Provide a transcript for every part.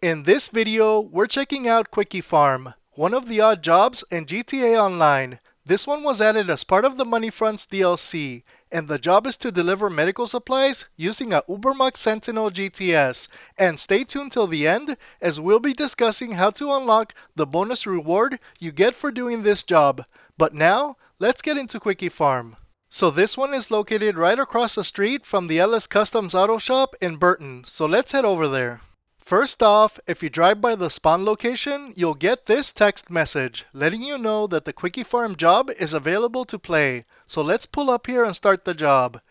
In this video, we're checking out Quickie Pharm, one of the odd jobs in GTA Online. This one was added as part of the Money Fronts DLC, and the job is to deliver medical supplies using a Ubermacht Sentinel GTS. And stay tuned till the end, as we'll be discussing how to unlock the bonus reward you get for doing this job. But now, let's get into Quickie Pharm. So this one is located right across the street from the LS Customs Auto Shop in Burton, so let's head over there. First off, if you drive by the spawn location, you'll get this text message letting you know that the Quickie Pharm job is available to play. So let's pull up here and start the job.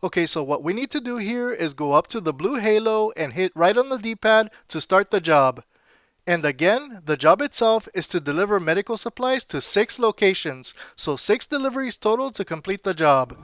Okay, so what we need to do here is go up to the blue halo and hit right on the D-pad to start the job. And again, the job itself is to deliver medical supplies to 6 locations, so 6 deliveries total to complete the job.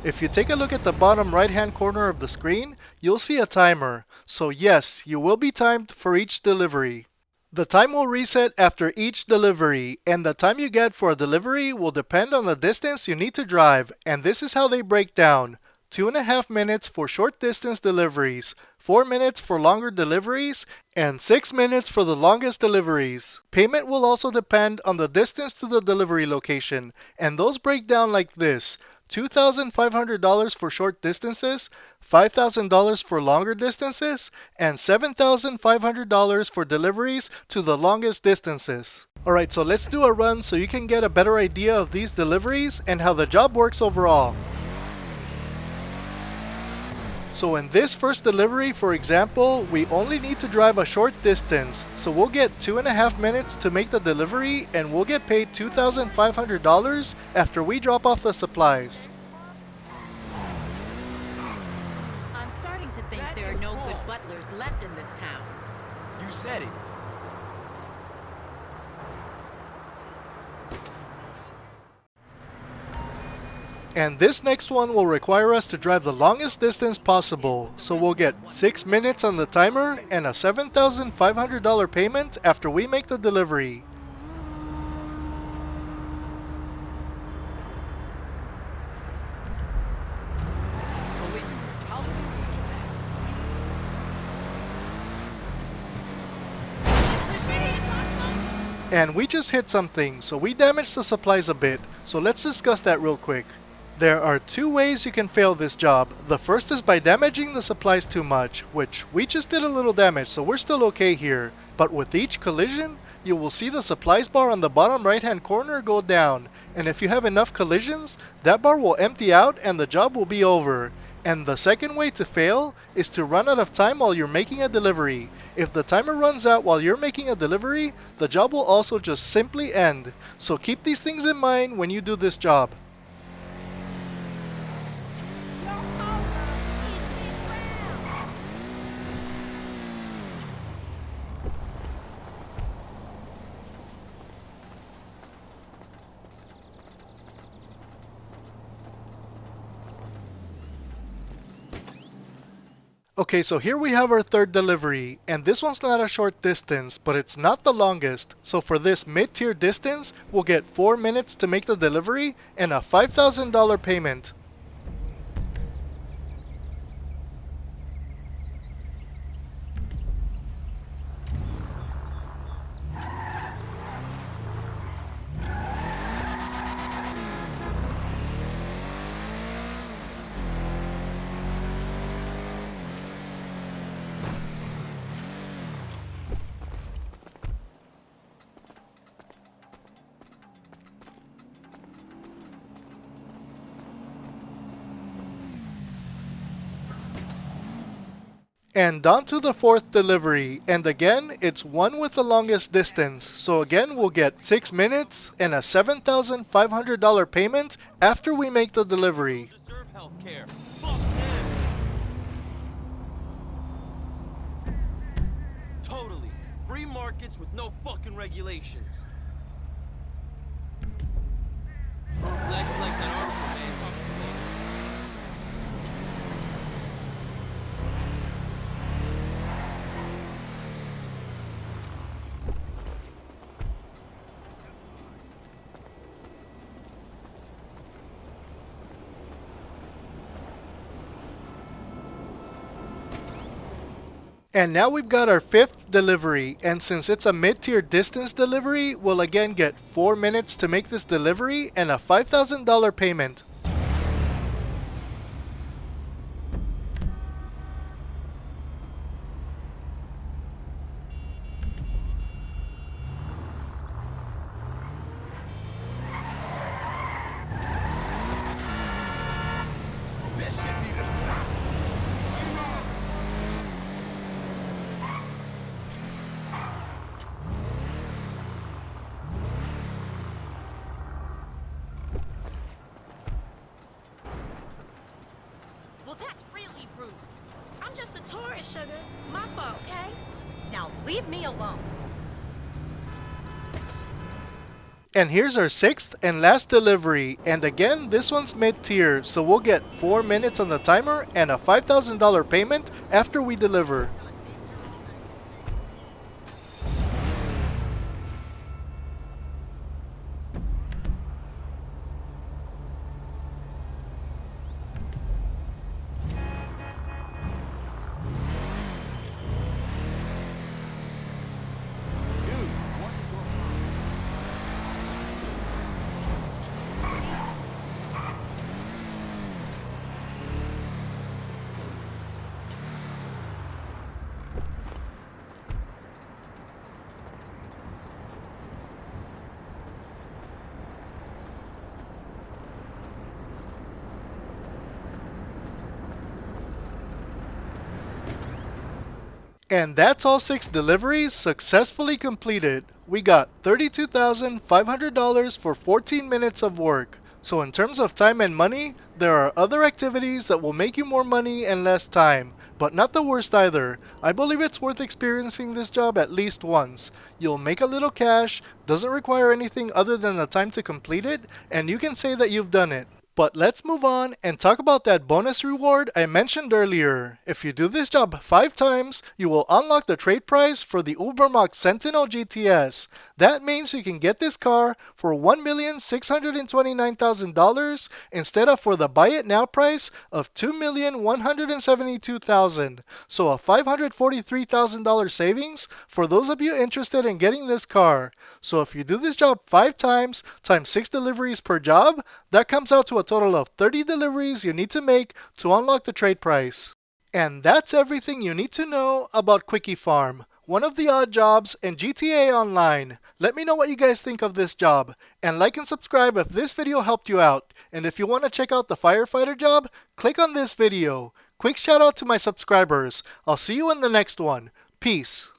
If you take a look at the bottom right hand corner of the screen, you'll see a timer. So yes, you will be timed for each delivery. The time will reset after each delivery, and the time you get for a delivery will depend on the distance you need to drive, and this is how they break down. 2.5 minutes for short distance deliveries, 4 minutes for longer deliveries, and 6 minutes for the longest deliveries. Payment will also depend on the distance to the delivery location, and those break down like this: $2,500 for short distances, $5,000 for longer distances, and $7,500 for deliveries to the longest distances. Alright, so let's do a run so you can get a better idea of these deliveries and how the job works overall. So in this first delivery, for example, we only need to drive a short distance. So we'll get 2.5 minutes to make the delivery, and we'll get paid $2,500 after we drop off the supplies. I'm starting to think there are no good butlers left in this town. You said it. And this next one will require us to drive the longest distance possible, so we'll get 6 minutes on the timer and a $7,500 payment after we make the delivery. And we just hit something, so we damaged the supplies a bit, so let's discuss that real quick. There are 2 ways you can fail this job. The first is by damaging the supplies too much, which we just did a little damage, so we're still okay here. But with each collision, you will see the supplies bar on the bottom right hand corner go down. And if you have enough collisions, that bar will empty out and the job will be over. And the second way to fail is to run out of time while you're making a delivery. If the timer runs out while you're making a delivery, the job will also just simply end. So keep these things in mind when you do this job. Okay, so here we have our third delivery, and this one's not a short distance, but it's not the longest. So for this mid-tier distance, we'll get 4 minutes to make the delivery and a $5,000 payment. And on to the fourth delivery, and again, it's one with the longest distance. So again, we'll get 6 minutes and a $7,500 payment after we make the delivery. Deserve healthcare. Fuck them. Totally. Free markets with no fucking regulations. Glad you like that article, man. Talk to you later. And now we've got our 5th delivery, and since it's a mid-tier distance delivery, we'll again get 4 minutes to make this delivery and a $5,000 payment. This shit need to stop. Zero. Well, that's really rude. I'm just a tourist, sugar. My fault, okay? Now leave me alone. And here's our 6th and last delivery, and again this one's mid-tier, so we'll get 4 minutes on the timer and a $5,000 payment after we deliver. Dude, what is your problem? And that's all 6 deliveries successfully completed. We got $32,500 for 14 minutes of work. So in terms of time and money, there are other activities that will make you more money and less time, but not the worst either. I believe it's worth experiencing this job at least once. You'll make a little cash, doesn't require anything other than the time to complete it, and you can say that you've done it. But let's move on and talk about that bonus reward I mentioned earlier. If you do this job 5 times, you will unlock the trade price for the Ubermacht Sentinel GTS. That means you can get this car for $1,629,000 instead of for the buy it now price of $2,172,000. So a $543,000 savings for those of you interested in getting this car. So if you do this job 5 times 6 deliveries per job, that comes out to a total of 30 deliveries you need to make to unlock the trade price. And that's everything you need to know about Quickie Pharm, one of the odd jobs in GTA Online. Let me know what you guys think of this job, and like and subscribe if this video helped you out. And if you want to check out the Firefighter job, click on this video. Quick shout out to my subscribers. I'll see you in the next one. Peace.